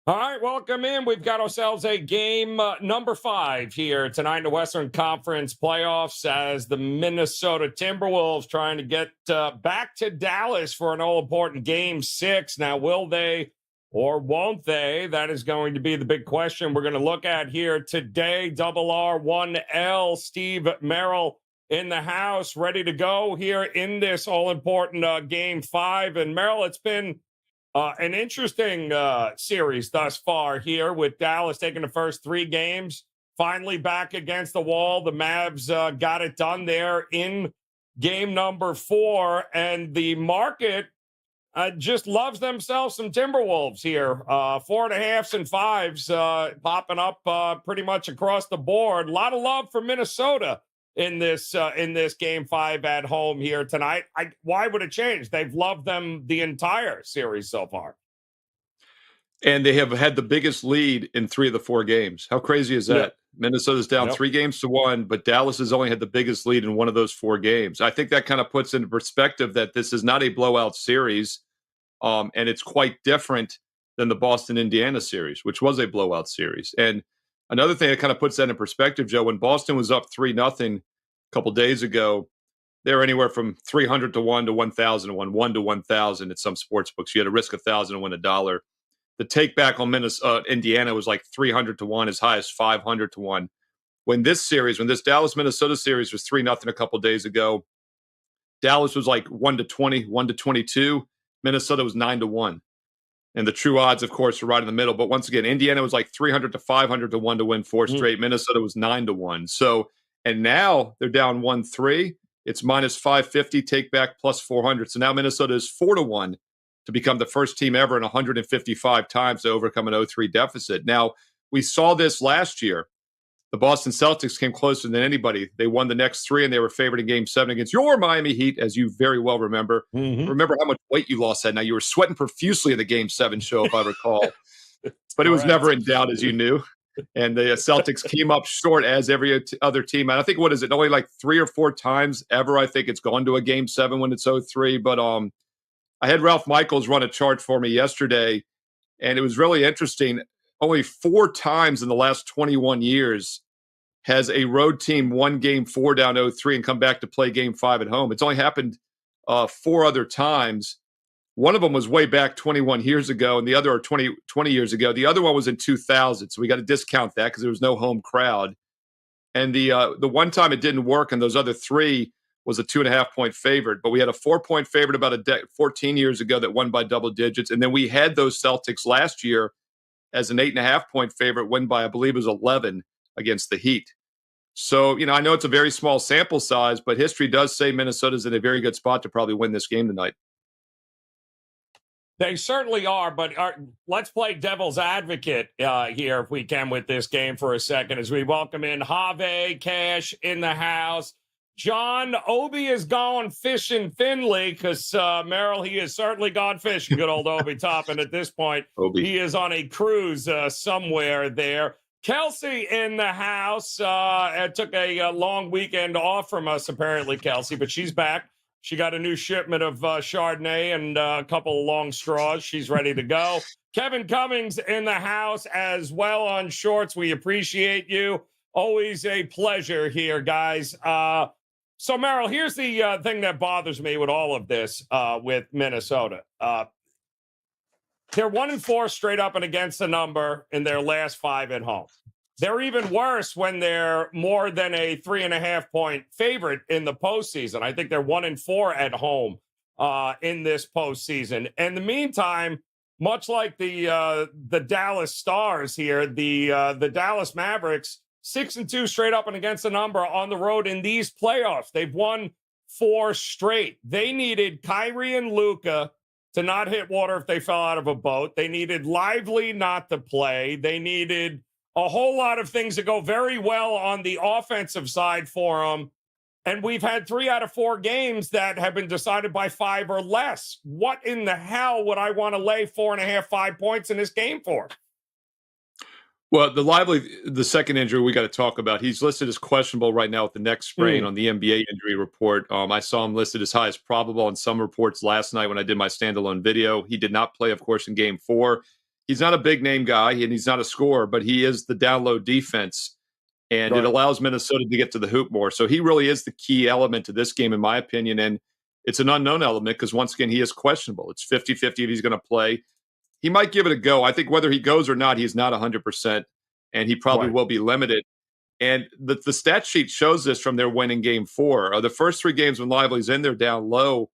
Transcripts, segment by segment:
All right, welcome in. We've got ourselves a game number 5 here tonight in the Western Conference playoffs as the Minnesota Timberwolves trying to get back to Dallas for an all-important Game 6. Now, will they or won't they? That is going to be the big question we're going to look at here today. Double R1L, Steve Merrill in the house, ready to go here in this all-important Game 5. And Merrill, it's been an interesting series thus far here with Dallas taking the first 3 games. Finally back against the wall. The Mavs got it done there in game number 4. And the market just loves themselves some Timberwolves here. 4.5s and 5s popping up pretty much across the board. A lot of love for Minnesota in this Game 5 at home here tonight. Why would it change? They've loved them the entire series so far. And they have had the biggest lead in 3 of the 4 games. How crazy is that? Yep. Minnesota's down 3 games to 1, but Dallas has only had the biggest lead in 1 of those 4 games. I think that kind of puts into perspective that this is not a blowout series, and it's quite different than the Boston-Indiana series, which was a blowout series. And another thing that kind of puts that in perspective, Joe, when Boston was up 3-0 a couple days ago, they were anywhere from 300 to 1 to 1,000 to 1, 1 to 1,000 at some sports books. You had to risk 1,000 to win $1. The take back on Indiana was like 300 to 1, as high as 500 to 1. When this Dallas-Minnesota series was 3-0 a couple days ago, Dallas was like 1 to 20, 1 to 22. Minnesota was 9 to 1. And the true odds, of course, are right in the middle. But once again, Indiana was like 300 to 500 to 1 to win 4 straight. Minnesota was 9 to 1. So, and now they're down 1-3. It's minus 550, take back plus 400. So now Minnesota is 4 to 1 to become the first team ever in 155 times to overcome an 0-3 deficit. Now, we saw this last year. The Boston Celtics came closer than anybody. They won the next 3, and they were favored in Game 7 against your Miami Heat, as you very well remember. Remember how much weight you lost that night. You were sweating profusely in the Game 7 show, if I recall. But it was never in doubt, as you knew. And the Celtics came up short as every other team. And I think, only like 3 or 4 times ever, I think it's gone to a Game 7 when it's 0-3. But I had Ralph Michaels run a chart for me yesterday, and it was really interesting. Only 4 times in the last 21 years has a road team won Game 4 down 0-3 and come back to play Game 5 at home. It's only happened 4 other times. One of them was way back 21 years ago, and the other 20 years ago. The other one was in 2000, so we got to discount that because there was no home crowd. And the one time it didn't work, and those other 3 was a 2.5-point favorite. But we had a 4-point favorite about 14 years ago that won by double digits, and then we had those Celtics last year as an 8.5-point favorite, win by, I believe it was 11 against the Heat. So, I know it's a very small sample size, but history does say Minnesota's in a very good spot to probably win this game tonight. They certainly are, but let's play devil's advocate here, if we can, with this game for a second as we welcome in Have Cash in the house. John, Obi is gone fishing Finley because, Merrill, he has certainly gone fishing. Good old Obi Toppin at this point. Obi. He is on a cruise somewhere there. Kelsey in the house. Took a long weekend off from us, apparently, Kelsey, but she's back. She got a new shipment of Chardonnay and a couple of long straws. She's ready to go. Kevin Cummings in the house as well on shorts. We appreciate you. Always a pleasure here, guys. So, Merrill, here's the thing that bothers me with all of this with Minnesota. They're 1-4 straight up and against the number in their last 5 at home. They're even worse when they're more than a 3.5-point favorite in the postseason. I think they're 1-4 at home in this postseason. In the meantime, much like the Dallas Stars here, the Dallas Mavericks, 6-2 straight up and against the number on the road in these playoffs. They've won 4 straight. They needed Kyrie and Luka to not hit water if they fell out of a boat. They needed Lively not to play. They needed a whole lot of things to go very well on the offensive side for them. And we've had 3 out of 4 games that have been decided by 5 or less. What in the hell would I want to lay 4.5, 5 points in this game for? Well, the second injury we got to talk about. He's listed as questionable right now with the neck sprain on the NBA injury report. I saw him listed as high as probable on some reports last night when I did my standalone video. He did not play, of course, in Game 4. he's not a big name guy and he's not a scorer, but he is the down low defense. And Right. it allows Minnesota to get to the hoop more. So he really is the key element to this game, in my opinion. And it's an unknown element because, once again, he is questionable. It's 50-50 if he's going to play. He might give it a go. I think whether he goes or not, he's not 100%, and he probably Right. will be limited. And the stat sheet shows this from their win in game 4. The first 3 games when Lively's in there down low,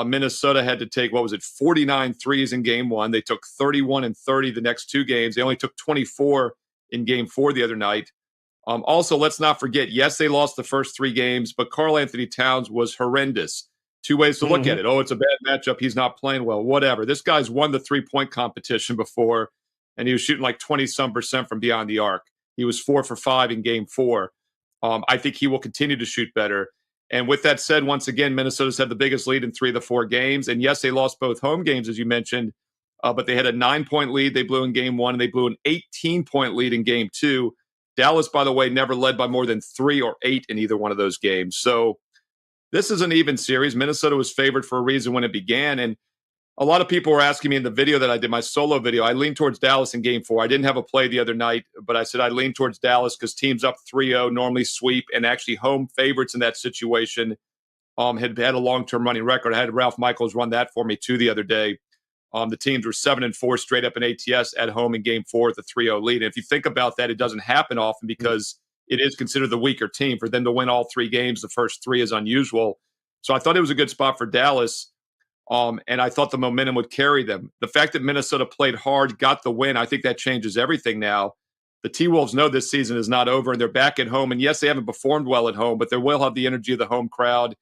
Minnesota had to take, 49 threes in game 1. They took 31 and 30 the next 2 games. They only took 24 in game 4 the other night. Also, let's not forget, yes, they lost the first 3 games, but Karl Anthony Towns was horrendous. 2 ways to look at it. Oh, it's a bad matchup. He's not playing well. Whatever. This guy's won the 3-point competition before, and he was shooting like 20-some% from beyond the arc. He was 4 for 5 in game 4. I think he will continue to shoot better. And with that said, once again, Minnesota's had the biggest lead in 3 of the 4 games. And yes, they lost both home games, as you mentioned, but they had a 9-point lead they blew in game 1, and they blew an 18-point lead in game 2. Dallas, by the way, never led by more than 3 or 8 in either one of those games. So this is an even series. Minnesota was favored for a reason when it began. And a lot of people were asking me in the video that I did, my solo video, I leaned towards Dallas in game 4. I didn't have a play the other night, but I said I leaned towards Dallas because teams up 3-0 normally sweep, and actually home favorites in that situation had a long-term running record. I had Ralph Michaels run that for me too the other day. The teams were 7-4 straight up in ATS at home in game 4 with a 3-0 lead. And if you think about that, it doesn't happen often because it is considered the weaker team. For them to win all 3 games, the first 3 is unusual. So I thought it was a good spot for Dallas. And I thought the momentum would carry them. The fact that Minnesota played hard, got the win, I think that changes everything now. The T-Wolves know this season is not over, and they're back at home. And yes, they haven't performed well at home, but they will have the energy of the home crowd.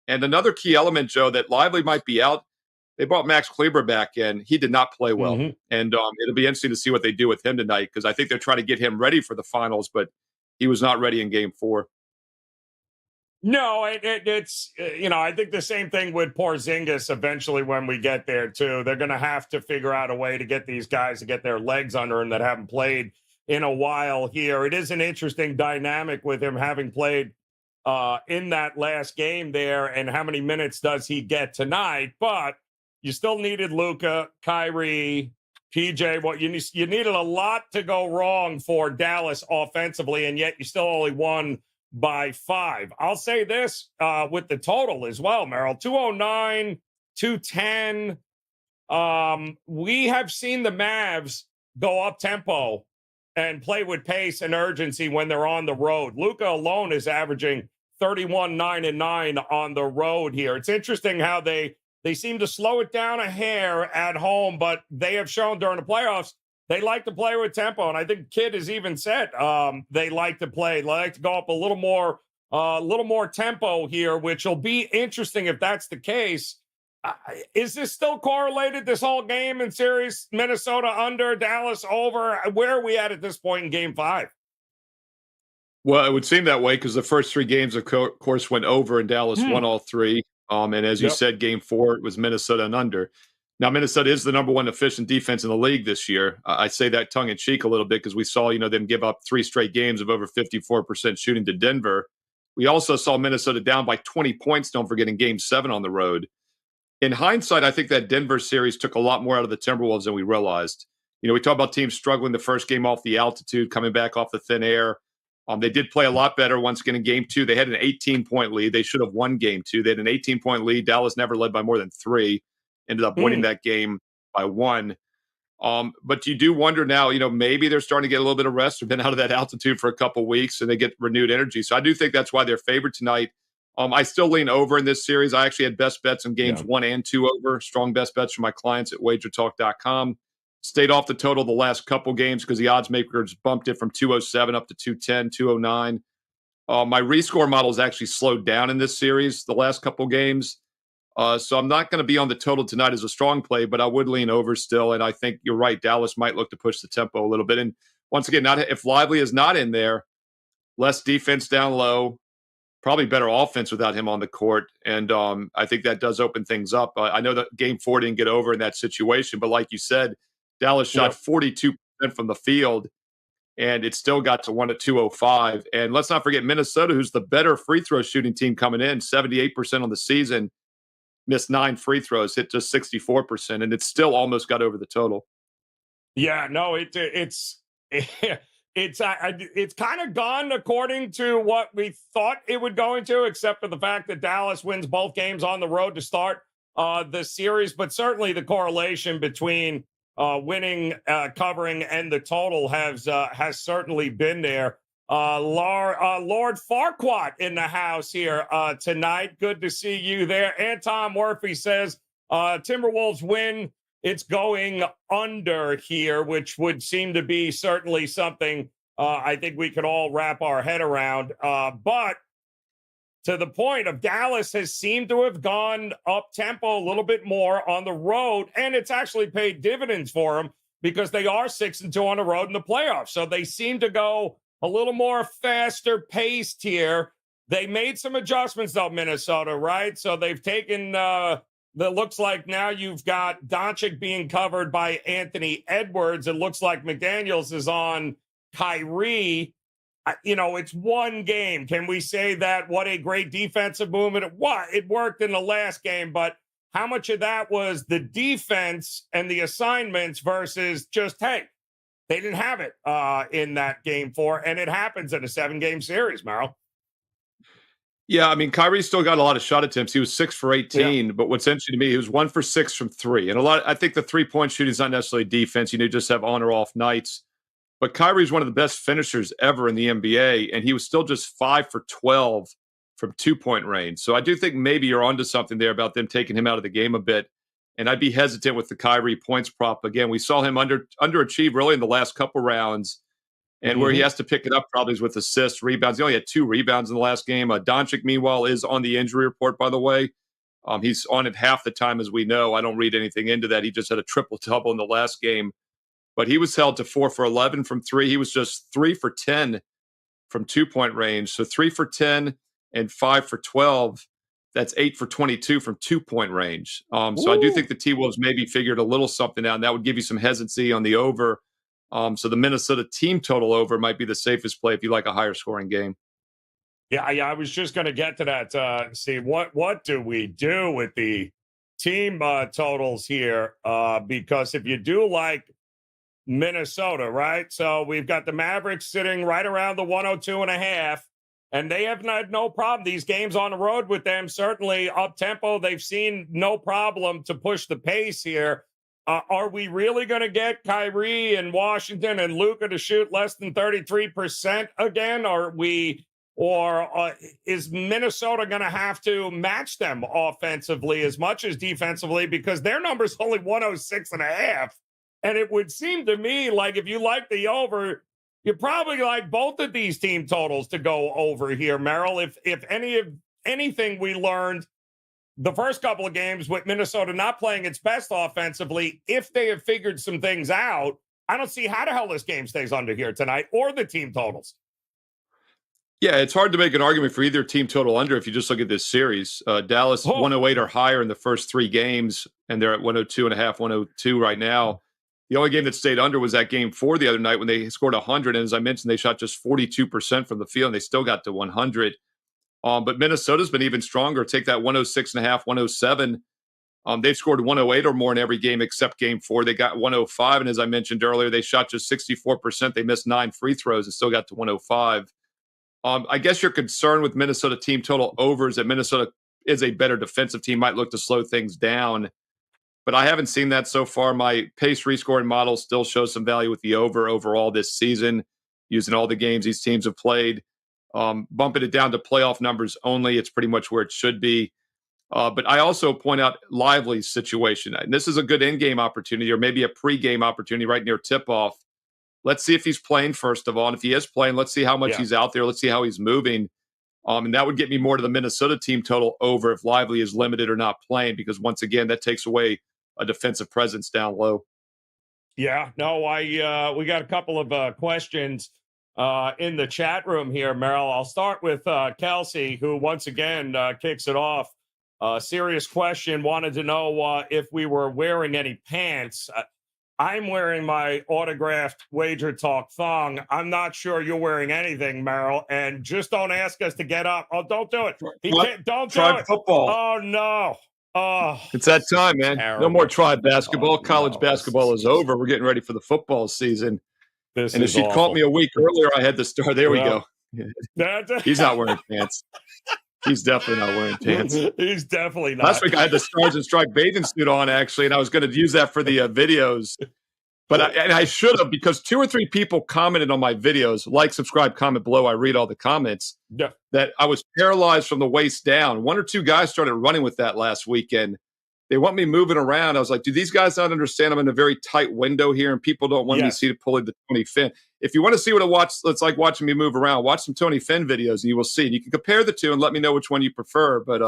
And another key element, Joe, that Lively might be out. They brought Max Kleber back in. He did not play well. And it'll be interesting to see what they do with him tonight, because I think they're trying to get him ready for the finals, but he was not ready in game 4. No, it's, I think the same thing with Porzingis eventually when we get there, too. They're going to have to figure out a way to get these guys to get their legs under them that haven't played in a while here. It is an interesting dynamic with him having played in that last game there, and how many minutes does he get tonight? But you still needed Luka, Kyrie, PJ. You needed a lot to go wrong for Dallas offensively, and yet you still only won by 5. I'll say this with the total as well, Merrill. 209, 210. We have seen the Mavs go up tempo and play with pace and urgency when they're on the road. Luka alone is averaging 31, 9, and 9 on the road here. It's interesting how they seem to slow it down a hair at home, but they have shown during the playoffs they like to play with tempo. And I think Kidd has even said they like to go up a little more tempo here, which will be interesting if that's the case. Is this still correlated, this whole game and series? Minnesota under, Dallas over? Where are we at this point in game 5? Well, it would seem that way because the first 3 games, of course, went over, and Dallas won all 3. And as you said, game 4, it was Minnesota and under. Now, Minnesota is the number 1 efficient defense in the league this year. I say that tongue-in-cheek a little bit because we saw, them give up 3 straight games of over 54% shooting to Denver. We also saw Minnesota down by 20 points, don't forget, in game 7 on the road. In hindsight, I think that Denver series took a lot more out of the Timberwolves than we realized. We talk about teams struggling the first game off the altitude, coming back off the thin air. They did play a lot better once again in game 2. They had an 18-point lead. They should have won game 2. They had an 18-point lead. Dallas never led by more than 3. Ended up winning that game by 1. But you do wonder now, maybe they're starting to get a little bit of rest. They've been out of that altitude for a couple weeks, and they get renewed energy. So I do think that's why they're favored tonight. I still lean over in this series. I actually had best bets in games 1 and 2 over. Strong best bets from my clients at WagerTalk.com. Stayed off the total the last couple games because the odds makers bumped it from 207 up to 210, 209. My rescore model has actually slowed down in this series the last couple games. So I'm not going to be on the total tonight as a strong play, but I would lean over still. And I think you're right. Dallas might look to push the tempo a little bit. And once again, if Lively is not in there, less defense down low, probably better offense without him on the court. And I think that does open things up. I know that game 4 didn't get over in that situation, but like you said, Dallas shot 42% from the field, and it still got to 1 at 205. And let's not forget Minnesota, who's the better free throw shooting team coming in, 78% on the season, missed 9 free throws, hit just 64%, and it still almost got over the total. Yeah, no, it's kind of gone according to what we thought it would go into, except for the fact that Dallas wins both games on the road to start the series. But certainly the correlation between winning, covering, and the total has certainly been there. Lord Farquaad in the house here tonight. Good to see you there. And Tom Murphy says Timberwolves win. It's going under here, which would seem to be certainly something I think we could all wrap our head around. But to the point of Dallas has seemed to have gone up tempo a little bit more on the road, and it's actually paid dividends for them because they are 6-2 on the road in the playoffs. So they seem to go a little more faster paced here. They made some adjustments though, Minnesota, right? So they've taken that looks like now you've got Doncic being covered by Anthony Edwards. It looks like McDaniels is on Kyrie. It's one game. Can we say that what a great defensive movement? It worked in the last game, but how much of that was the defense and the assignments versus just, hey, they didn't have it in that game 4, and it happens in a 7-game series, Merrill. Yeah, I mean, Kyrie still got a lot of shot attempts. He was 6 for 18, but what's interesting to me, he was 1 for 6 from 3. And I think the 3-point shooting is not necessarily defense. You just have on or off nights. But Kyrie's one of the best finishers ever in the NBA, and he was still just 5 for 12 from 2-point range. So I do think maybe you're onto something there about them taking him out of the game a bit. And I'd be hesitant with the Kyrie points prop. Again, we saw him underachieve really in the last couple rounds. And where he has to pick it up probably is with assists, rebounds. He only had 2 rebounds in the last game. Doncic, meanwhile, is on the injury report, by the way. He's on it half the time, as we know. I don't read anything into that. He just had a triple-double in the last game. But he was held to 4 for 11 from 3. He was just 3 for 10 from 2-point range. So 3 for 10 and 5 for 12. That's 8 for 22 from 2-point range. So I do think the T-Wolves maybe figured a little something out, and that would give you some hesitancy on the over. So the Minnesota team total over might be the safest play if you like a higher scoring game. Yeah, I was just going to get to that. See, what do we do with the team totals here? Because if you do like Minnesota, right? So we've got the Mavericks sitting right around the 102.5, and they have had no problem. These games on the road with them, certainly up tempo. They've seen no problem to push the pace here. Are we really going to get Kyrie and Washington and Luka to shoot less than 33% again? Or is Minnesota going to have to match them offensively as much as defensively? Because their number's only 106.5. And it would seem to me like if you like the over, you probably like both of these team totals to go over here, Merrill. If anything we learned the first couple of games with Minnesota not playing its best offensively, if they have figured some things out, I don't see how the hell this game stays under here tonight or the team totals. Yeah, it's hard to make an argument for either team total under if you just look at this series. Dallas 108 or higher in the first 3 games, and they're at 102.5, 102 right now. The only game that stayed under was that game 4 the other night when they scored 100. And as I mentioned, they shot just 42% from the field, and they still got to 100. But Minnesota's been even stronger. Take that 106.5, 107. They've scored 108 or more in every game except game 4. They got 105. And as I mentioned earlier, they shot just 64%. They missed 9 free throws and still got to 105. I guess your concern with Minnesota team total over is that Minnesota is a better defensive team, might look to slow things down. But I haven't seen that so far. My pace rescoring model still shows some value with the over overall this season, using all the games these teams have played. Bumping it down to playoff numbers only, it's pretty much where it should be. But I also point out Lively's situation. And this is a good in-game opportunity or maybe a pre-game opportunity right near tip-off. Let's see if he's playing, first of all. And if he is playing, let's see how much he's out there. Let's see how he's moving. And that would get me more to the Minnesota team total over if Lively is limited or not playing, because once again, that takes away a defensive presence down low. Yeah, no, we got a couple of questions in the chat room here, Merrill. I'll start with Kelsey, who once again kicks it off. Serious question, wanted to know if we were wearing any pants. I'm wearing my autographed WagerTalk thong. I'm not sure you're wearing anything, Merrill. And just don't ask us to get up. Oh, don't do it. Don't do it. Football. Oh, no. Oh, It's that time, man. No more terrible. tribe Oh, basketball. College no, basketball is over. We're getting ready for the football season. this And if is she'd caught me awful. a week earlier, I had to start. There we Well, go. He's not wearing pants. He's definitely not wearing pants. He's definitely not. Last week I had the Stars and Stripe bathing suit on, actually, and I was going to use that for the videos. But I should have, because 2 or 3 people commented on my videos, like, subscribe, comment below. I read all the comments. Yeah. That I was paralyzed from the waist down. 1 or 2 guys started running with that last weekend. They want me moving around. I was like, do these guys not understand I'm in a very tight window here and people don't want me to see the pulling the Tony Finn? If you want to see what it's like watching me move around, watch some Tony Finn videos and you will see. And you can compare the two and let me know which one you prefer. But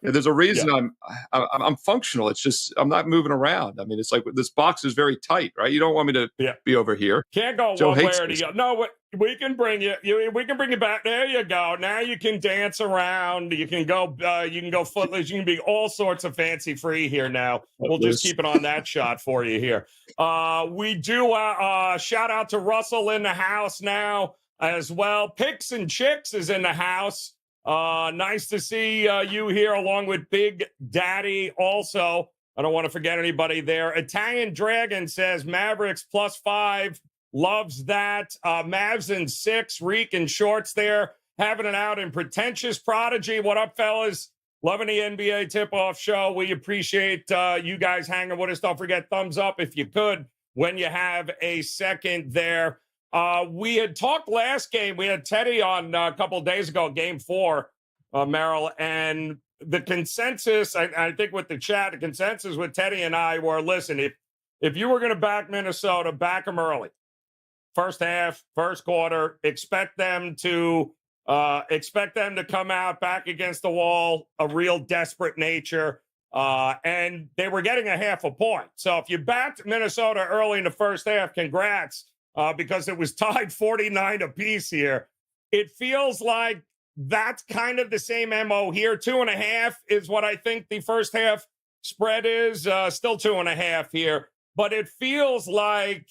there's a reason I'm functional. It's just I'm not moving around. I mean, it's like this box is very tight, right? You don't want me to be over here. Can't go Joe one way hates or the this. other. No, we can bring you. We can bring you back. There you go. Now you can dance around. You can go. You can go footless. You can be all sorts of fancy free here. Now we'll just keep it on that shot for you here. We do. Shout out to Russell in the house now as well. Picks and Chicks is in the house. Nice to see you here along with Big Daddy also. I don't want to forget anybody there. Italian Dragon says Mavericks +5. Loves that. Mavs in 6. Reek in shorts there. Having it out in Pretentious Prodigy. What up, fellas? Loving the NBA tip-off show. We appreciate you guys hanging with us. Don't forget, thumbs up if you could when you have a second there. We had talked last game. We had Teddy on a couple of days ago, game 4, Merrill, and the consensus, I think with the chat, the consensus with Teddy and I were, listen, if you were going to back Minnesota, back them early. First half, first quarter, expect them to come out back against the wall, a real desperate nature. And they were getting a half a point. So if you backed Minnesota early in the first half, congrats. Because it was tied 49 apiece here. It feels like that's kind of the same MO here. 2.5 is what I think the first half spread is. Still 2.5 here. But it feels like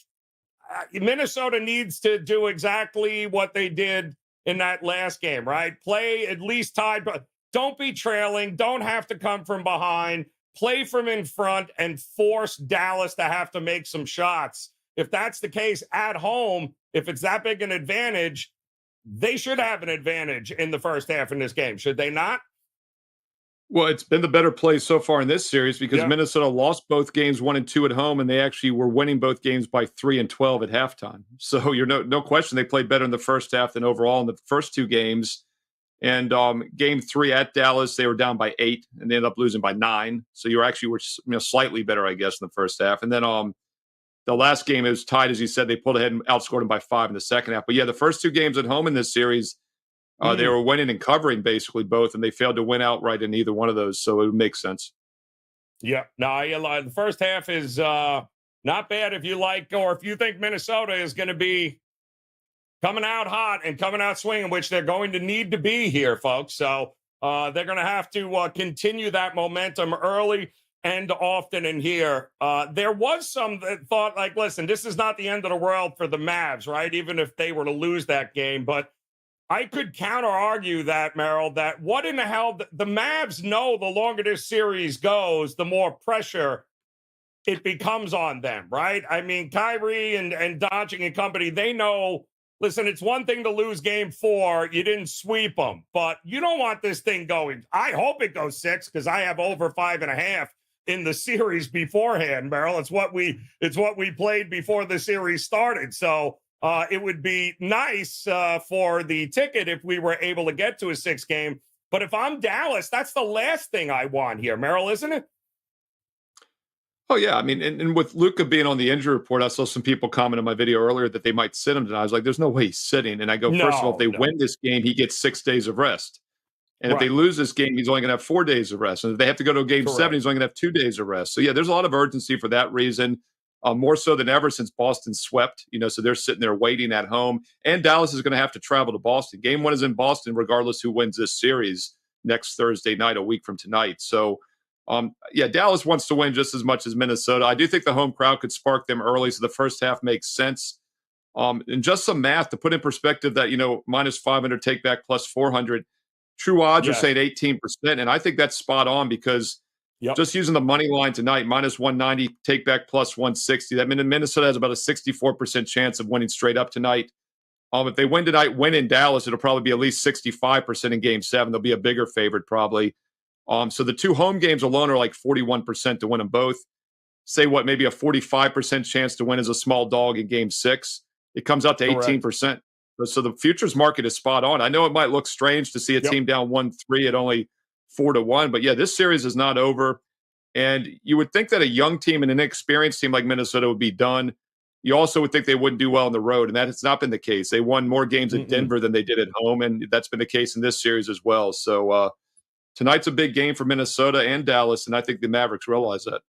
Minnesota needs to do exactly what they did in that last game, right? Play at least tied, but don't be trailing. Don't have to come from behind. Play from in front and force Dallas to have to make some shots. If that's the case at home, if it's that big an advantage, they should have an advantage in the first half in this game, should they not? Well, it's been the better play so far in this series because Minnesota lost both games 1 and 2 at home, and they actually were winning both games by 3 and 12 at halftime. So you're no question they played better in the first half than overall in the first 2 games. And game 3 at Dallas, they were down by 8, and they ended up losing by 9. So you were slightly better, I guess, in the first half. And then the last game is tied, as you said. They pulled ahead and outscored them by 5 in the second half. But the first 2 games at home in this series, they were winning and covering basically both, and they failed to win outright in either one of those. So it would make sense. Yeah. No, the first half is not bad if you like, or if you think Minnesota is going to be coming out hot and coming out swinging, which they're going to need to be here, folks. So they're going to have to continue that momentum early and often in here. There was some that thought, like, listen, this is not the end of the world for the Mavs, right? Even if they were to lose that game. But I could counter argue that, Merrill, that what in the hell, the Mavs know the longer this series goes, the more pressure it becomes on them, right? I mean, Kyrie and Doncic and company, they know, listen, it's one thing to lose game 4. You didn't sweep them, but you don't want this thing going. I hope it goes 6 because I have over 5.5 in the series beforehand, Merrill. It's what we played before the series started. So it would be nice for the ticket if we were able to get to a 6 game. But if I'm Dallas, that's the last thing I want here, Merrill, isn't it? Oh, yeah. I mean, and with Luka being on the injury report, I saw some people comment on my video earlier that they might sit him tonight. I was like, there's no way he's sitting. And I go, first of all, if they win this game, he gets 6 days of rest. And if they lose this game, he's only going to have 4 days of rest. And if they have to go to game 7, he's only going to have 2 days of rest. So, there's a lot of urgency for that reason, more so than ever since Boston swept. So they're sitting there waiting at home. And Dallas is going to have to travel to Boston. Game 1 is in Boston, regardless who wins this series next Thursday night, a week from tonight. So, Dallas wants to win just as much as Minnesota. I do think the home crowd could spark them early, so the first half makes sense. And just some math to put in perspective that, minus 500 take back plus 400. True odds are saying 18%, and I think that's spot on because Yep. Just using the money line tonight, minus 190, take back plus 160. That means Minnesota has about a 64% chance of winning straight up tonight. If they win tonight, win in Dallas, it'll probably be at least 65% in game 7. They'll be a bigger favorite probably. So the 2 home games alone are like 41% to win them both. Say what, maybe a 45% chance to win as a small dog in game 6. It comes out to 18%. So the futures market is spot on. I know it might look strange to see a team down 1-3 at only 4-1, but yeah, this series is not over. And you would think that a young team and an inexperienced team like Minnesota would be done. You also would think they wouldn't do well on the road, and that has not been the case. They won more games at Denver than they did at home, and that's been the case in this series as well. So tonight's a big game for Minnesota and Dallas, and I think the Mavericks realize that.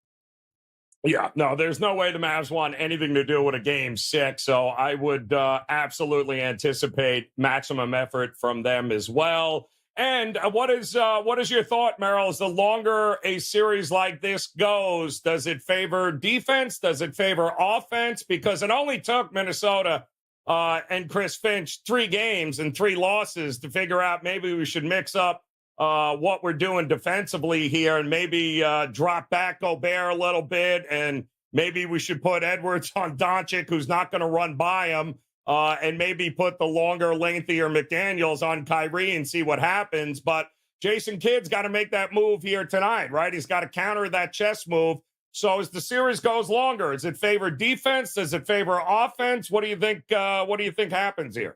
Yeah, no, there's no way the Mavs want anything to do with a game 6. So I would absolutely anticipate maximum effort from them as well. And what is your thought, Merrill? As the longer a series like this goes, does it favor defense? Does it favor offense? Because it only took Minnesota and Chris Finch 3 games and 3 losses to figure out maybe we should mix up what we're doing defensively here and maybe drop back Gobert a little bit, and maybe we should put Edwards on Doncic, who's not going to run by him, and maybe put the longer, lengthier McDaniels on Kyrie and see what happens. But Jason Kidd's got to make that move here tonight, right? He's got to counter that chess move. So as the series goes longer, does it favor defense? Does it favor offense? What do you think? What do you think happens here?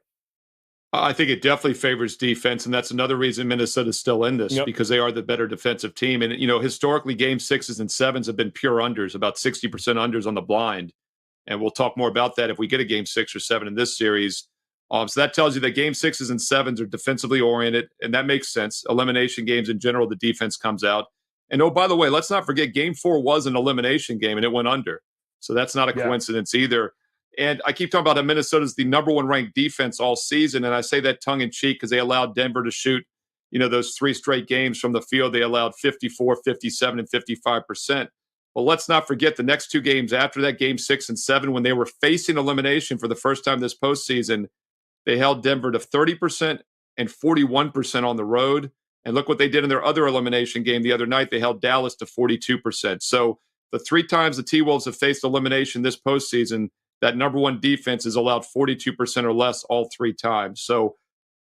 I think it definitely favors defense, and that's another reason Minnesota's still in this, because they are the better defensive team. And, historically, game 6s and 7s have been pure unders, about 60% unders on the blind. And we'll talk more about that if we get a game 6 or 7 in this series. So that tells you that game 6s and 7s are defensively oriented, and that makes sense. Elimination games in general, the defense comes out. And, oh, by the way, let's not forget game 4 was an elimination game, and it went under. So that's not a coincidence either. And I keep talking about how Minnesota's the number 1 ranked defense all season. And I say that tongue in cheek because they allowed Denver to shoot, those 3 straight games from the field. They allowed 54, 57, and 55%. Well, let's not forget the next 2 games after that, game 6 and 7, when they were facing elimination for the first time this postseason, they held Denver to 30% and 41% on the road. And look what they did in their other elimination game the other night. They held Dallas to 42%. So the 3 times the T-Wolves have faced elimination this postseason, that number 1 defense is allowed 42% or less all 3 times. So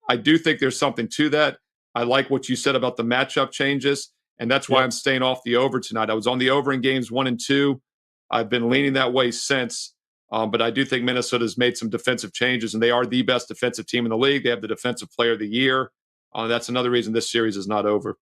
I do think there's something to that. I like what you said about the matchup changes, and that's why I'm staying off the over tonight. I was on the over in games 1 and 2. I've been leaning that way since, but I do think Minnesota's made some defensive changes, and they are the best defensive team in the league. They have the defensive player of the year. That's another reason this series is not over.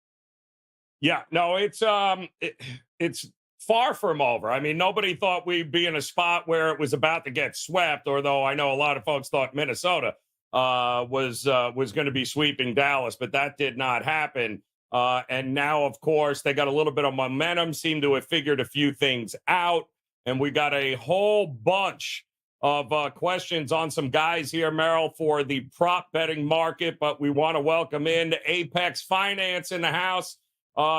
Yeah, no, it's far from over. I mean, nobody thought we'd be in a spot where it was about to get swept, although I know a lot of folks thought Minnesota was going to be sweeping Dallas, but that did not happen. And now, of course, they got a little bit of momentum, seem to have figured a few things out, and we got a whole bunch of questions on some guys here, Merrill, for the prop betting market, but we want to welcome in Apex Finance in the house.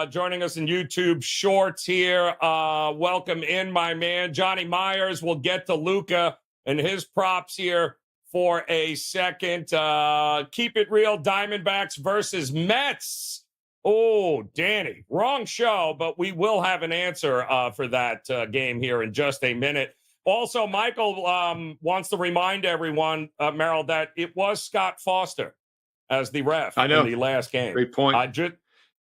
Joining us in YouTube Shorts here. Welcome in, my man, Johnny Myers. We'll get to Luka and his props here for a second. Keep it real, Diamondbacks versus Mets. Oh, Danny, wrong show, but we will have an answer for that game here in just a minute. Also, Michael wants to remind everyone, Merrill, that it was Scott Foster as the ref in the last game. Great point. I just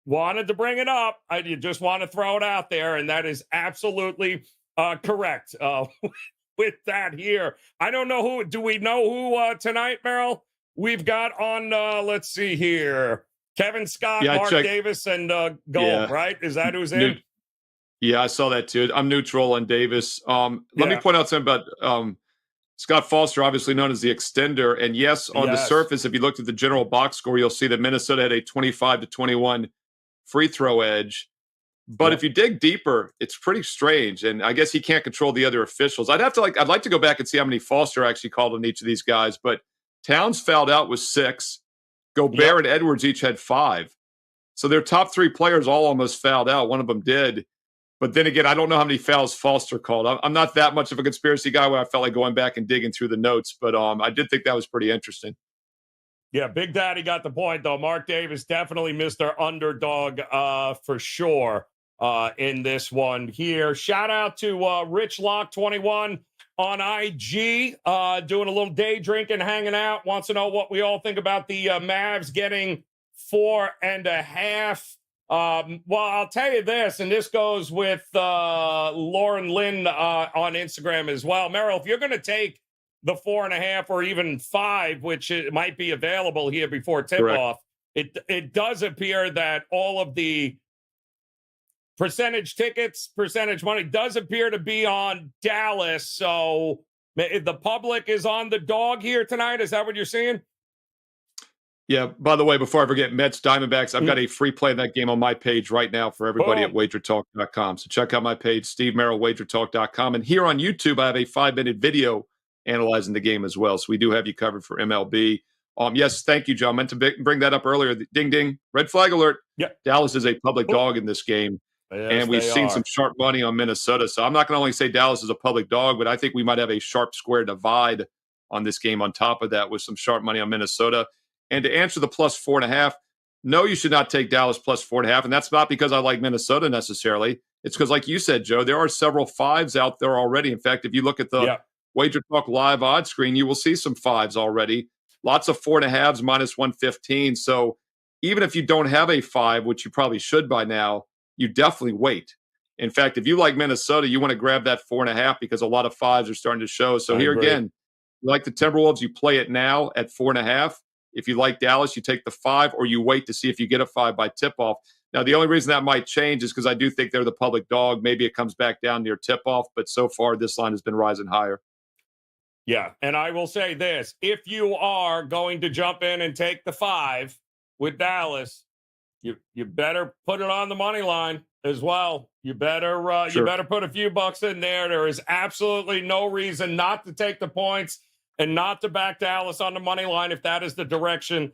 wanted to bring it up. I just want to throw it out there, and that is absolutely correct. With that here, I don't know who. Do we know who tonight, Merrill? We've got on. Let's see here. Kevin Scott, Mark Davis, and Gold. Right? Is that who's in? Yeah, I saw that too. I'm neutral on Davis. Let me point out something about Scott Foster, obviously known as the extender. And yes, on the surface, if you looked at the general box score, you'll see that Minnesota had a 25-21 free throw edge. But if you dig deeper, it's pretty strange. And I guess he can't control the other officials. I'd like to go back and see how many Foster actually called on each of these guys. But Towns fouled out with 6. Gobert and Edwards each had 5. So their top 3 players all almost fouled out. One of them did. But then again, I don't know how many fouls Foster called. I'm not that much of a conspiracy guy where I felt like going back and digging through the notes. But I did think that was pretty interesting. Yeah, Big Daddy got the point, though. Mark Davis, definitely Mr. Underdog for sure. in this one here. Shout out to Rich Lock 21 on IG, doing a little day drinking, hanging out. Wants to know what we all think about the Mavs getting 4.5. Well, I'll tell you this, and this goes with Lauren Lynn on Instagram as well. Merrill, if you're going to take the 4.5 or even 5, which it might be available here before tip-off, it does appear that all of the percentage tickets, percentage money does appear to be on Dallas. So the public is on the dog here tonight. Is that what you're seeing? Yeah, by the way, before I forget, Mets, Diamondbacks, I've got a free play in that game on my page right now for everybody at WagerTalk.com. So check out my page, Steve Merrill, WagerTalk.com. And here on YouTube, I have a 5-minute video analyzing the game as well. So we do have you covered for MLB. Yes, thank you, John. Meant to bring that up earlier. Ding, ding. Red flag alert. Yep. Dallas is a public dog in this game. Yes, and we've seen some sharp money on Minnesota. So I'm not going to only say Dallas is a public dog, but I think we might have a sharp square divide on this game on top of that with some sharp money on Minnesota. And to answer the plus 4.5, no, you should not take Dallas plus 4.5. And that's not because I like Minnesota necessarily. It's because, like you said, Joe, there are several 5s out there already. In fact, if you look at the Wager Talk live odds screen, you will see some 5s already. Lots of 4.5s minus 115. So even if you don't have a 5, which you probably should by now, you definitely wait. In fact, if you like Minnesota, you want to grab that 4.5 because a lot of 5s are starting to show. So here again, you like the Timberwolves, you play it now at 4.5. If you like Dallas, you take the 5, or you wait to see if you get a 5 by tip-off. Now, the only reason that might change is because I do think they're the public dog. Maybe it comes back down near tip-off, but so far this line has been rising higher. Yeah, and I will say this. If you are going to jump in and take the 5 with Dallas, you better put it on the money line as well. You better put a few bucks in there. There is absolutely no reason not to take the points and not to back Dallas on the money line if that is the direction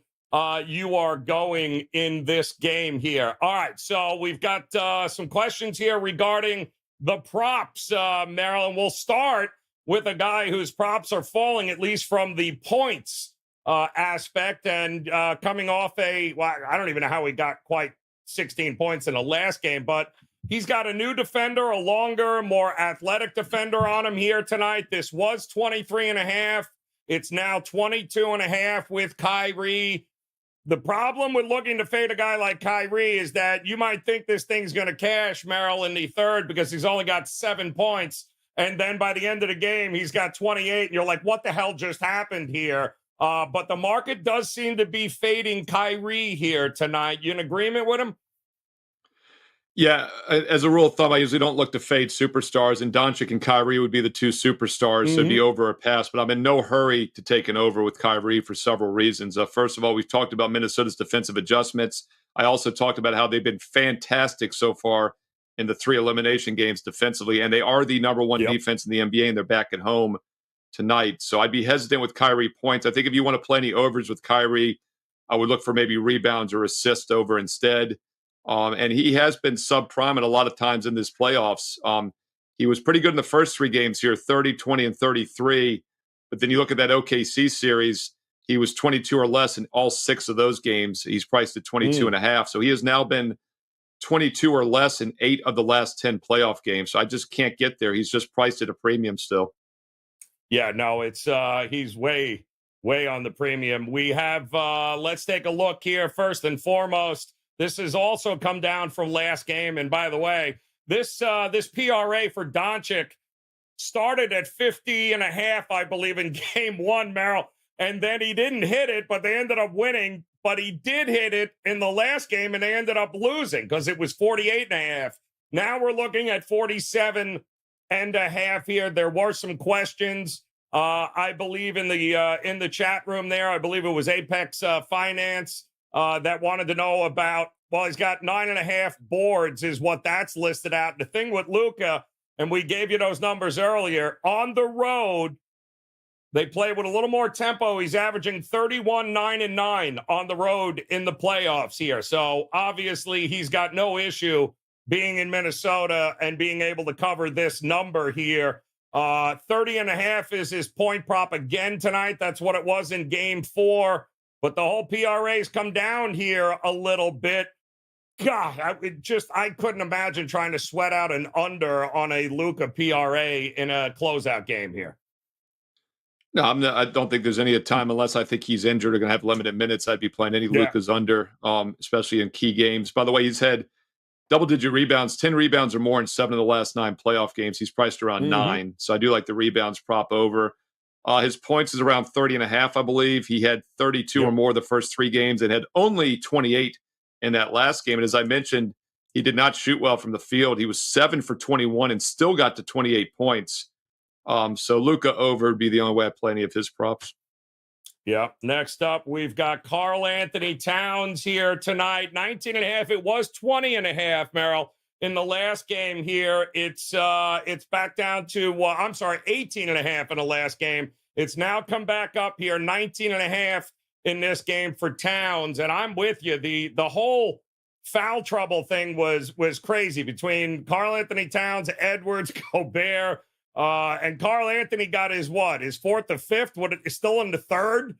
you are going in this game here. All right, so we've got some questions here regarding the props, Maryland. We'll start with a guy whose props are falling, at least from the points aspect, and coming off I don't even know how he got quite 16 points in the last game, but he's got a new defender, a longer, more athletic defender on him here tonight. This was 23.5. It's now 22.5 with Kyrie. The problem with looking to fade a guy like Kyrie is that you might think this thing's going to cash, Merrill, in the third because he's only got 7 points. And then by the end of the game, he's got 28. And you're like, what the hell just happened here? But the market does seem to be fading Kyrie here tonight. You in agreement with him? Yeah, as a rule of thumb, I usually don't look to fade superstars, and Doncic and Kyrie would be the 2 superstars, so it'd be over or pass. But I'm in no hurry to take an over with Kyrie for several reasons. First of all, we've talked about Minnesota's defensive adjustments. I also talked about how they've been fantastic so far in the 3 elimination games defensively, and they are the number 1 defense in the NBA, and they're back at home tonight. So I'd be hesitant with Kyrie points. I think if you want to play any overs with Kyrie, I would look for maybe rebounds or assists over instead. And he has been subprime at a lot of times in this playoffs. He was pretty good in the first 3 games here, 30, 20, and 33. But then you look at that OKC series, he was 22 or less in all 6 of those games. He's priced at 22.5. So he has now been 22 or less in 8 of the last 10 playoff games. So I just can't get there. He's just priced at a premium still. Yeah, no, it's he's way on the premium. We have, let's take a look here first and foremost. This has also come down from last game. And by the way, this PRA for Doncic started at 50.5, I believe, in game 1, Merrill. And then he didn't hit it, but they ended up winning. But he did hit it in the last game, and they ended up losing because it was 48.5. Now we're looking at 47.5 here. There were some questions, I believe, in the chat room there. I believe it was Apex Finance. That wanted to know about, well, he's got 9.5 boards is what that's listed out. The thing with Luka, and we gave you those numbers earlier, on the road, they play with a little more tempo. He's averaging 31, 9, and 9 on the road in the playoffs here. So obviously he's got no issue being in Minnesota and being able to cover this number here. 30.5 is his point prop again tonight. That's what it was in game 4. But the whole PRA's come down here a little bit. God, I couldn't imagine trying to sweat out an under on a Luka PRA in a closeout game here. No, I don't think there's any time unless I think he's injured or going to have limited minutes. I'd be playing any Yeah. Luka's under, especially in key games. By the way, he's had double-digit rebounds, 10 rebounds or more in 7 of the last 9 playoff games. He's priced around 9, so I do like the rebounds prop over. His points is around 30.5, I believe. He had 32 or more the first 3 games and had only 28 in that last game. And as I mentioned, he did not shoot well from the field. He was 7 for 21 and still got to 28 points. So Luka over would be the only way I play any of his props. Yeah. Next up, we've got Karl Anthony Towns here tonight. 19.5. It was 20.5, Merrill. In the last game here, it's back down to 18.5 in the last game. It's now come back up here, 19.5 in this game for Towns. And I'm with you. The whole foul trouble thing was crazy between Karl Anthony Towns, Edwards, Gobert. And Karl Anthony got his 4th or 5th? What is still in the 3rd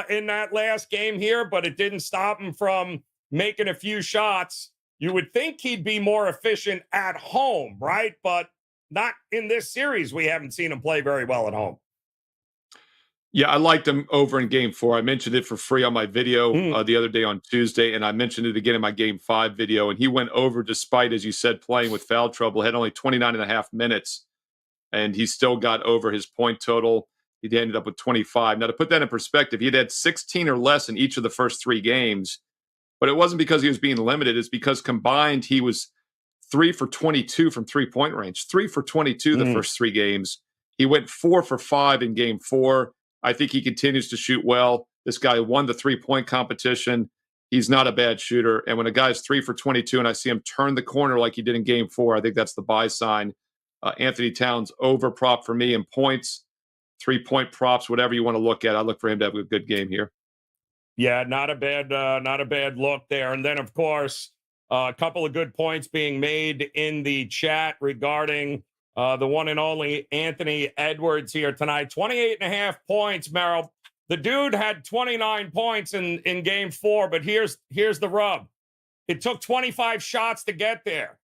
in that last game here, but it didn't stop him from making a few shots. You would think he'd be more efficient at home, right? But not in this series. We haven't seen him play very well at home. Yeah, I liked him over in game 4. I mentioned it for free on my video the other day on Tuesday, and I mentioned it again in my game 5 video. And he went over despite, as you said, playing with foul trouble, had only 29.5 minutes. And he still got over his point total. He ended up with 25. Now, to put that in perspective, he had 16 or less in each of the first 3 games. But it wasn't because he was being limited. It's because combined, he was 3 for 22 from three-point range. 3 for 22 the first 3 games. He went 4 for 5 in game 4. I think he continues to shoot well. This guy won the three-point competition. He's not a bad shooter. And when a guy's 3 for 22 and I see him turn the corner like he did in game 4, I think that's the buy sign. Anthony Towns over prop for me in points, 3-point props, whatever you want to look at. I look for him to have a good game here. Yeah, not a bad look there. And then, of course, a couple of good points being made in the chat regarding the one and only Anthony Edwards here tonight. 28.5 points, Merrill. The dude had 29 points in game 4, but here's the rub. It took 25 shots to get there.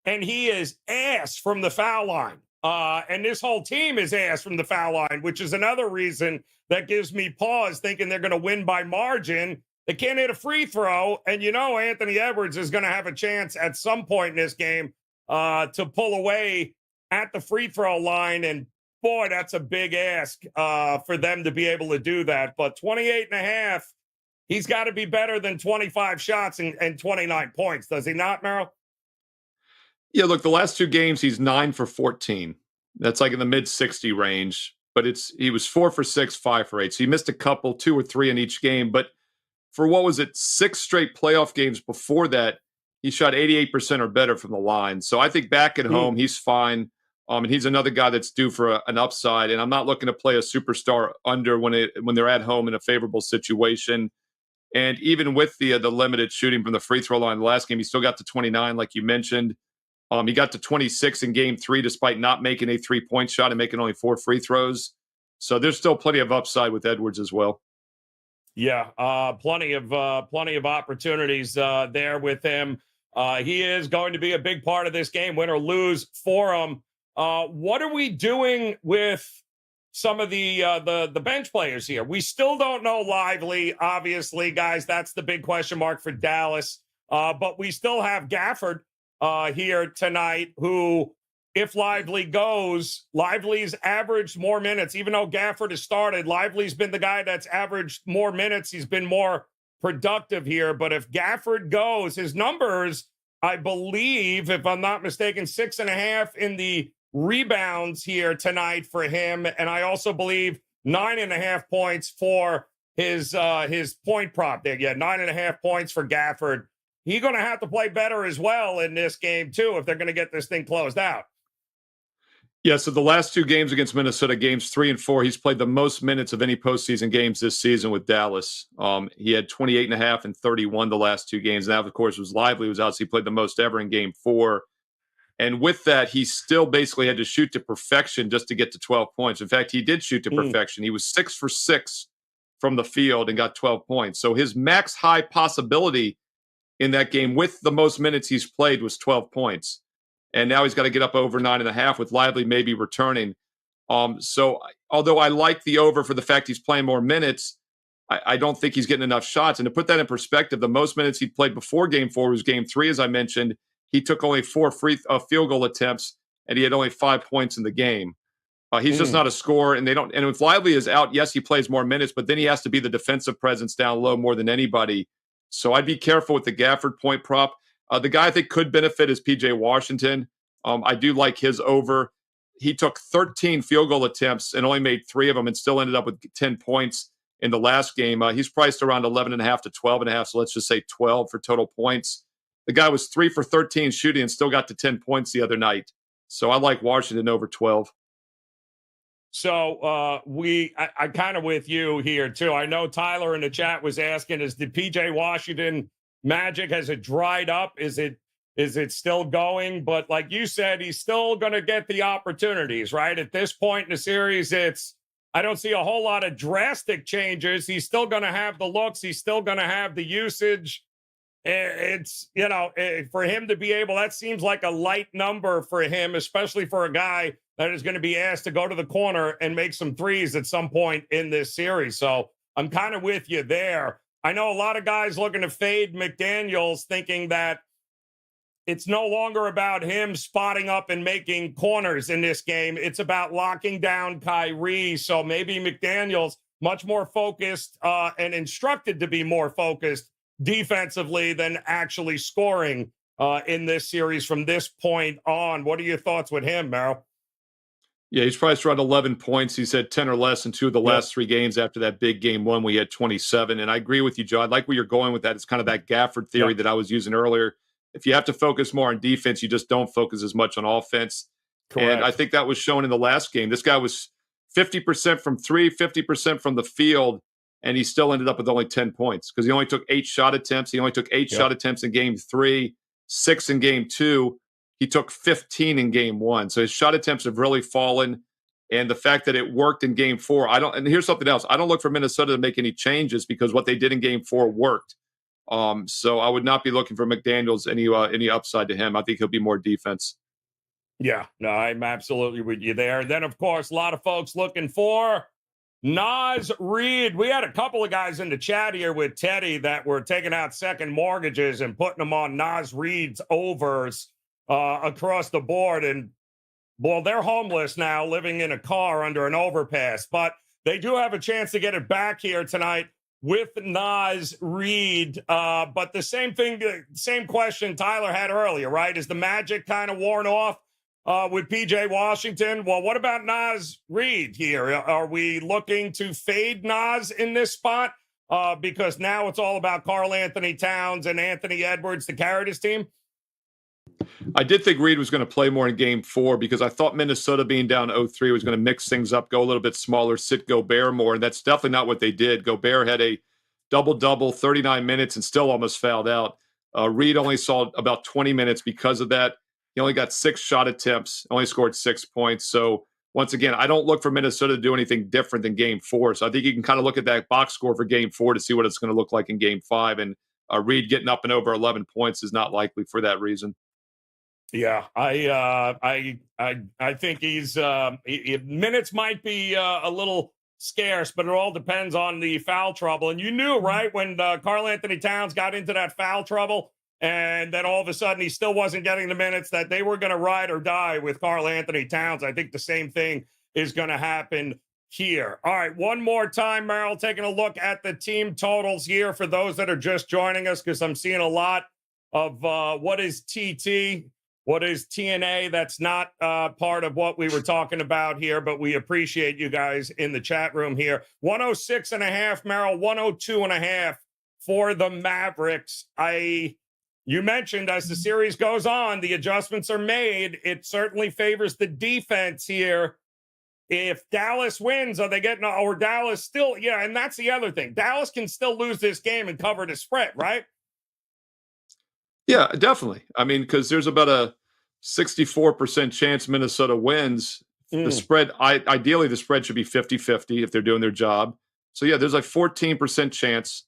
And he is ass from the foul line. And this whole team is ass from the foul line, which is another reason that gives me pause thinking they're going to win by margin. They can't hit a free throw. And Anthony Edwards is going to have a chance at some point in this game to pull away at the free throw line. And boy, that's a big ask for them to be able to do that. But 28.5, he's got to be better than 25 shots and 29 points. Does he not, Merrill? Yeah, look, the last 2 games, he's 9 for 14. That's like in the mid-60 range. But he was 4 for 6, 5 for 8. So he missed a couple, 2 or 3 in each game. But for 6 straight playoff games before that, he shot 88% or better from the line. So I think back at home, he's fine. And he's another guy that's due for an upside. And I'm not looking to play a superstar under when they're at home in a favorable situation. And even with the limited shooting from the free throw line the last game, he still got to 29, like you mentioned. He got to 26 in game 3 despite not making a 3-point shot and making only 4 free throws. So there's still plenty of upside with Edwards as well. Yeah, plenty of opportunities there with him. He is going to be a big part of this game, win or lose for him. What are we doing with some of the bench players here? We still don't know Lively, obviously, guys. That's the big question mark for Dallas. But we still have Gafford here tonight, who, if Lively goes, Lively's averaged more minutes. Even though Gafford has started, Lively's been the guy that's averaged more minutes. He's been more productive here. But if Gafford goes, his numbers, I believe, if I'm not mistaken, 6.5 in the rebounds here tonight for him. And I also believe 9.5 points for his point prop there. Yeah, 9.5 points for Gafford. He's going to have to play better as well in this game, too, if they're going to get this thing closed out. Yeah, so the last 2 games against Minnesota, games 3 and 4, he's played the most minutes of any postseason games this season with Dallas. He had 28.5 and 31 the last 2 games. Now, of course, was Lively was out, so he played the most ever in game 4. And with that, he still basically had to shoot to perfection just to get to 12 points. In fact, he did shoot to perfection. He was 6 for 6 from the field and got 12 points. So his max high possibility in that game with the most minutes he's played was 12 points. And now he's got to get up over 9.5 with Lively maybe returning. So although I like the over for the fact he's playing more minutes, I don't think he's getting enough shots. And to put that in perspective, the most minutes he played before Game 4 was Game 3, as I mentioned. He took only 4 field goal attempts, and he had only 5 points in the game. He's just not a scorer, and they don't. And if Lively is out, yes, he plays more minutes, but then he has to be the defensive presence down low more than anybody. So I'd be careful with the Gafford point prop. The guy I think could benefit is PJ Washington. I do like his over. He took 13 field goal attempts and only made 3 of them, and still ended up with 10 points in the last game. He's priced around 11.5 to 12.5, so let's just say 12 for total points. The guy was 3 for 13 shooting and still got to 10 points the other night. So I like Washington over 12. So I kind of with you here too. I know Tyler in the chat was asking, is the PJ Washington magic, has it dried up? Is it still going? But like you said, he's still going to get the opportunities, right? At this point in the series, I don't see a whole lot of drastic changes. He's still going to have the looks. He's still going to have the usage. It's, for him to be able, that seems like a light number for him, especially for a guy that is going to be asked to go to the corner and make some threes at some point in this series. So I'm kind of with you there. I know a lot of guys looking to fade McDaniels, thinking that it's no longer about him spotting up and making corners in this game. It's about locking down Kyrie. So maybe McDaniels much more focused and instructed to be more focused defensively than actually scoring in this series from this point on. What are your thoughts with him, Merrill? Yeah, he's priced around 11 points. He's had 10 or less in 2 of the last 3 games after that big game 1. We had 27. And I agree with you, Joe. I like where you're going with that. It's kind of that Gafford theory that I was using earlier. If you have to focus more on defense, you just don't focus as much on offense. Correct. And I think that was shown in the last game. This guy was 50% from 3, 50% from the field, and he still ended up with only 10 points because he only took 8 shot attempts. He only took 8 shot attempts in game 3, 6 in game 2. He took 15 in game 1. So his shot attempts have really fallen. And the fact that it worked in game 4, and here's something else. I don't look for Minnesota to make any changes because what they did in game 4 worked. So I would not be looking for McDaniels any upside to him. I think he'll be more defense. Yeah, no, I'm absolutely with you there. Then, of course, a lot of folks looking for Naz Reid. We had a couple of guys in the chat here with Teddy that were taking out second mortgages and putting them on Naz Reid's overs across the board. And, well, they're homeless now, living in a car under an overpass. But they do have a chance to get it back here tonight with Naz Reid. But the same question Tyler had earlier, right? Is the magic kind of worn off with PJ Washington? Well, what about Naz Reid here? Are we looking to fade Naz in this spot? Because now it's all about Karl Anthony Towns and Anthony Edwards to carry this team? I did think Reid was going to play more in game 4 because I thought Minnesota being down 0-3 was going to mix things up, go a little bit smaller, sit Gobert more, and that's definitely not what they did. Gobert had a double-double, 39 minutes, and still almost fouled out. Reid only saw about 20 minutes because of that. He only got 6 shot attempts, only scored 6 points. So, once again, I don't look for Minnesota to do anything different than game 4. So I think you can kind of look at that box score for game 4 to see what it's going to look like in game 5. And Reid getting up and over 11 points is not likely for that reason. Yeah, I think he's minutes might be a little scarce, but it all depends on the foul trouble. And you knew, right, when Karl Anthony Towns got into that foul trouble, and then all of a sudden he still wasn't getting the minutes, that they were going to ride or die with Karl Anthony Towns. I think the same thing is going to happen here. All right, one more time, Merrill, taking a look at the team totals here for those that are just joining us, because I'm seeing a lot of what is TT. What is TNA? That's not part of what we were talking about here, but we appreciate you guys in the chat room here. 106.5, Merrill, 102.5 for the Mavericks. You mentioned as the series goes on, the adjustments are made. It certainly favors the defense here. If Dallas wins, are they getting, or Dallas still, yeah, and that's the other thing. Dallas can still lose this game and cover the spread, right? Yeah, definitely. I mean, because there's about a 64% chance Minnesota wins. The spread, ideally, the spread should be 50-50 if they're doing their job. So, yeah, there's a 14% chance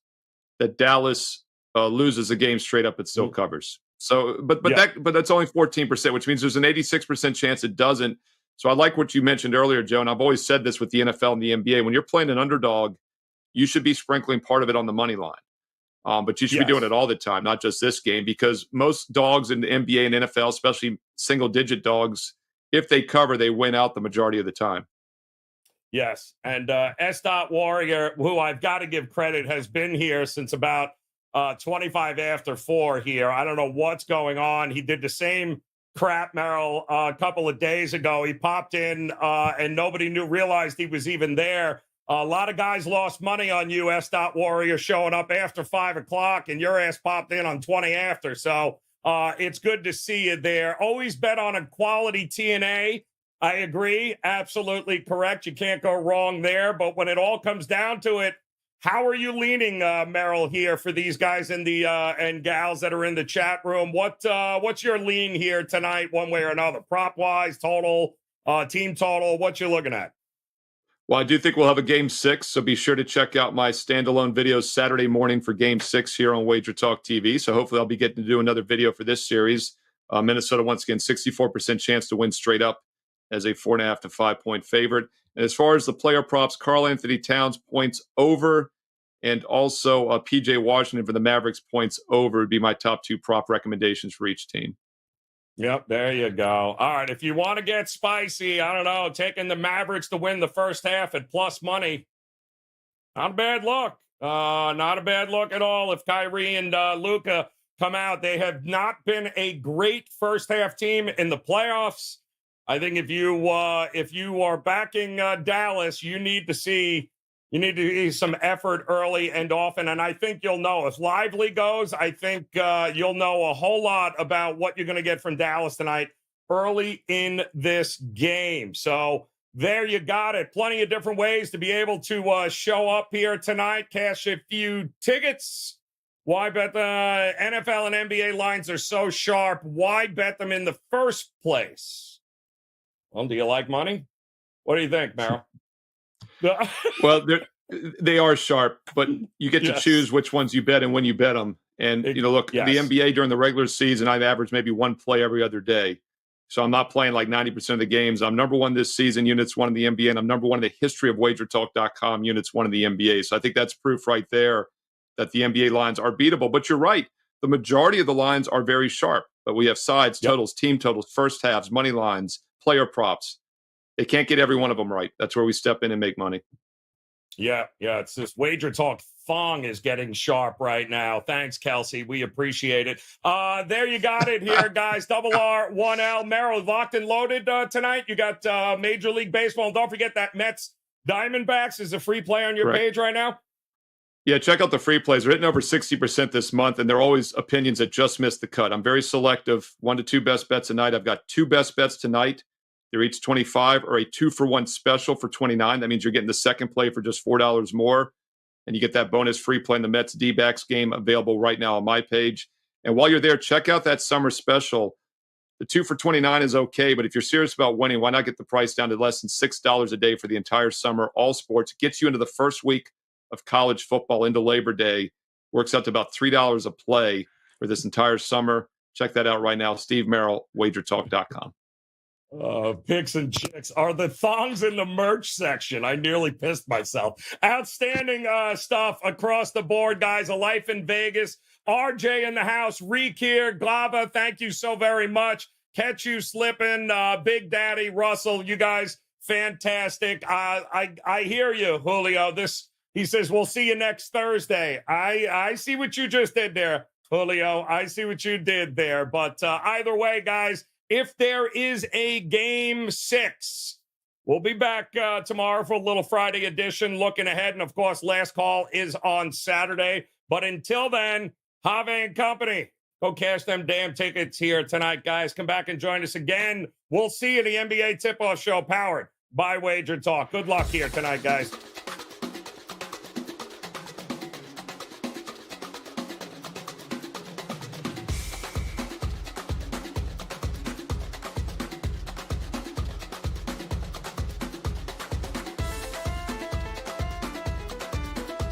that Dallas loses a game straight up, it still covers. So, but that's only 14%, which means there's an 86% chance it doesn't. So I like what you mentioned earlier, Joe, and I've always said this with the NFL and the NBA. When you're playing an underdog, you should be sprinkling part of it on the money line. But you should be doing it all the time, not just this game, because most dogs in the NBA and NFL, especially single-digit dogs, if they cover, they win out the majority of the time. Yes, and S. Warrior, who I've got to give credit, has been here since about 25 after 4 here. I don't know what's going on. He did the same crap, Merrill, a couple of days ago. He popped in and nobody realized he was even there. A lot of guys lost money on you, S. Warrior, showing up after 5 o'clock, and your ass popped in on 20 after. So it's good to see you there. Always bet on a quality TNA. I agree. Absolutely correct. You can't go wrong there. But when it all comes down to it, how are you leaning, Merrill, here for these guys in the and gals that are in the chat room? What's your lean here tonight, one way or another? Prop-wise, total, team total, what you looking at? Well, I do think we'll have a Game 6, so be sure to check out my standalone videos Saturday morning for Game 6 here on WagerTalk TV. So hopefully I'll be getting to do another video for this series. Minnesota, once again, 64% chance to win straight up as a 4.5 to 5 point favorite. And as far as the player props, Karl Anthony Towns points over, and also PJ Washington for the Mavericks points over would be my top 2 prop recommendations for each team. Yep, there you go. All right, if you want to get spicy, I don't know, taking the Mavericks to win the first half at plus money, not a bad look. Not a bad look at all. If Kyrie and Luka come out, they have not been a great first half team in the playoffs. I think if you are backing Dallas, you need to see some effort early and often. And I think you'll know if Lively goes. I think you'll know a whole lot about what you're going to get from Dallas tonight early in this game. So there you got it. Plenty of different ways to be able to show up here tonight. Cash a few tickets. Why bet the NFL and NBA lines are so sharp? Why bet them in the first place? Well, do you like money? What do you think, Merrill? Well, they are sharp, but you get to choose which ones you bet and when you bet them. And, look, the NBA during the regular season, I've averaged maybe one play every other day. So I'm not playing like 90% of the games. I'm number 1 this season, units 1 in the NBA, and I'm number 1 in the history of WagerTalk.com, units 1 in the NBA. So I think that's proof right there that the NBA lines are beatable. But you're right. The majority of the lines are very sharp. But we have sides, totals, team totals, first halves, money lines, player props. They can't get every one of them right. That's where we step in and make money. Yeah. It's this Wager Talk thong is getting sharp right now. Thanks, Kelsey. We appreciate it. There you got it here, guys. Double R, 1L. Merrill, locked and loaded tonight. You got Major League Baseball. And don't forget that Mets Diamondbacks is a free play on your page right now. Yeah, check out the free plays. They're hitting over 60% this month, and they're always opinions that just missed the cut. I'm very selective. 1 to 2 best bets tonight. I've got 2 best bets tonight. They're each 25 or a 2-for-1 special for 29. That means you're getting the second play for just $4 more. And you get that bonus free play in the Mets D-backs game available right now on my page. And while you're there, check out that summer special. The 2 for 29 is okay, but if you're serious about winning, why not get the price down to less than $6 a day for the entire summer? All sports. It gets you into the first week of college football into Labor Day. Works out to about $3 a play for this entire summer. Check that out right now. Steve Merrill, WagerTalk.com. Picks and chicks are the thongs in the merch section. I nearly pissed myself. Outstanding stuff across the board, guys. A life in Vegas. RJ in the house. Reek here. Glava, thank you so very much. Catch you slipping. Big Daddy Russell, you guys, fantastic. I hear you, Julio. He says, we'll see you next Thursday. I see what you just did there, Julio. I see what you did there. But either way, guys, if there is a Game 6, we'll be back tomorrow for a little Friday edition, looking ahead. And, of course, last call is on Saturday. But until then, Have and Company, go cash them damn tickets here tonight, guys. Come back and join us again. We'll see you in the NBA Tip-Off Show, powered by Wager Talk. Good luck here tonight, guys.